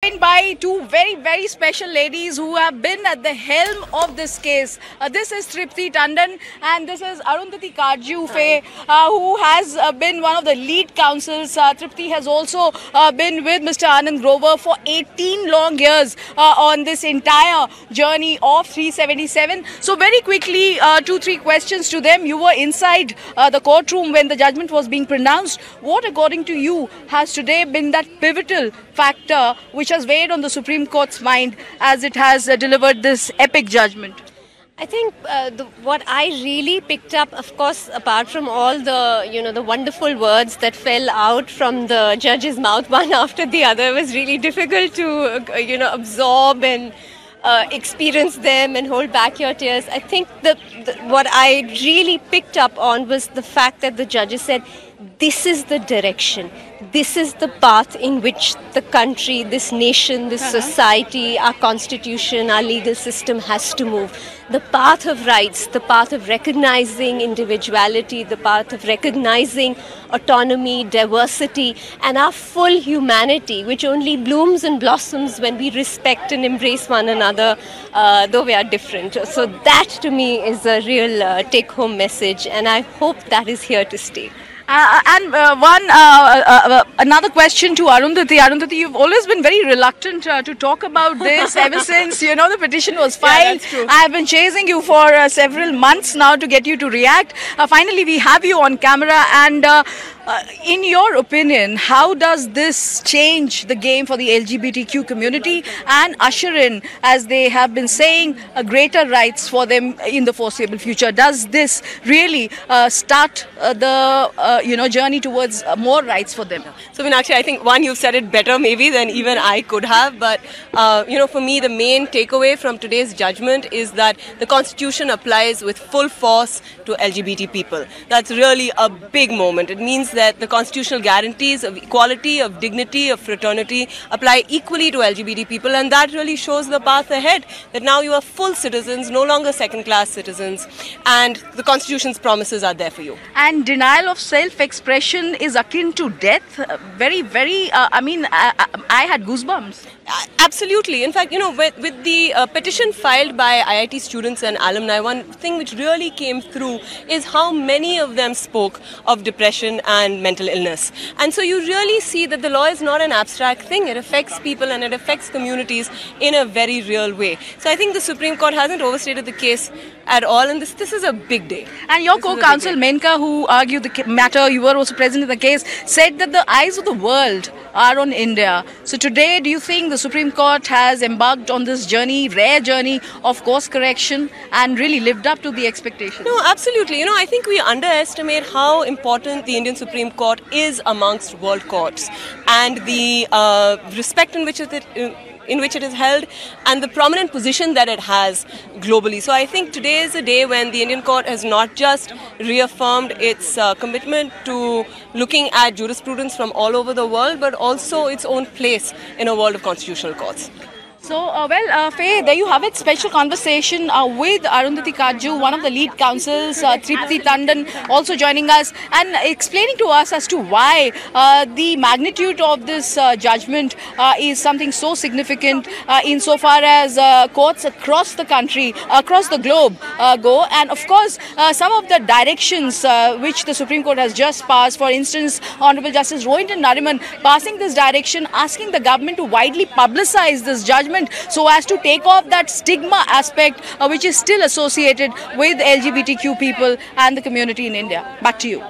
By two very, very special ladies who have been at the helm of this case. This is Tripti Tandon and this is Arundhati Katju, who has been one of the lead counsels. Tripti has also been with Mr. Anand Grover for 18 long years on this entire journey of 377. So very quickly, 2-3 questions to them. You were inside the courtroom when the judgment was being pronounced. What, according to you, has today been that pivotal factor which has weighed on the Supreme Court's mind as it has delivered this epic judgment? I think what I really picked up, of course, apart from all the, the wonderful words that fell out from the judge's mouth one after the other, was really difficult to, absorb and experience them and hold back your tears. I think what I really picked up on was the fact that the judges said, this is the direction. This is the path in which the country, this nation, this society, our constitution, our legal system has to move. The path of rights, the path of recognizing individuality, the path of recognizing autonomy, diversity, and our full humanity, which only blooms and blossoms when we respect and embrace one another, though we are different. So that, to me, is a real take-home message, and I hope that is here to stay. Another question to Arundhati. Arundhati, you've always been very reluctant to talk about this ever since, the petition was filed. Yeah, that's true. I've been chasing you for several months now to get you to react. Finally, we have you on camera. And in your opinion, how does this change the game for the LGBTQ community and usher in, as they have been saying, greater rights for them in the foreseeable future? Does this really start the journey towards more rights for them? So, Meenakshi, I think you've said it better maybe than even I could have. But, for me, the main takeaway from today's judgment is that the Constitution applies with full force to LGBT people. That's really a big moment. It means that the constitutional guarantees of equality, of dignity, of fraternity apply equally to LGBT people. And that really shows the path ahead, that now you are full citizens, no longer second-class citizens. And the Constitution's promises are there for you. And denial of self-expression is akin to death. Very, very, I had goosebumps. Absolutely. In fact, with the petition filed by IIT students and alumni, one thing which really came through is how many of them spoke of depression and mental illness. And so you really see that the law is not an abstract thing. It affects people and it affects communities in a very real way. So I think the Supreme Court hasn't overstated the case at all, and this is a big day. And your co-counsel Menka, who argued the matter, you were also present in the case, said that the eyes of the world are on India. So today, do you think the Supreme Court has embarked on this journey, rare journey of course correction, and really lived up to the expectations? No, absolutely. I think we underestimate how important the Indian Supreme Court is amongst world courts, and the respect in which it is held, and the prominent position that it has globally. So I think today is a day when the Indian court has not just reaffirmed its commitment to looking at jurisprudence from all over the world, but also its own place in a world of constitutional courts. So, Faye, there you have it. Special conversation with Arundhati Katju, one of the lead counsels, Tripti Tandon, also joining us and explaining to us as to why the magnitude of this judgment is something so significant insofar as courts across the country, across the globe go. And of course, some of the directions which the Supreme Court has just passed, for instance, Honorable Justice Rohinton Nariman passing this direction, asking the government to widely publicize this judgment so as to take off that stigma aspect which is still associated with LGBTQ people and the community in India. Back to you.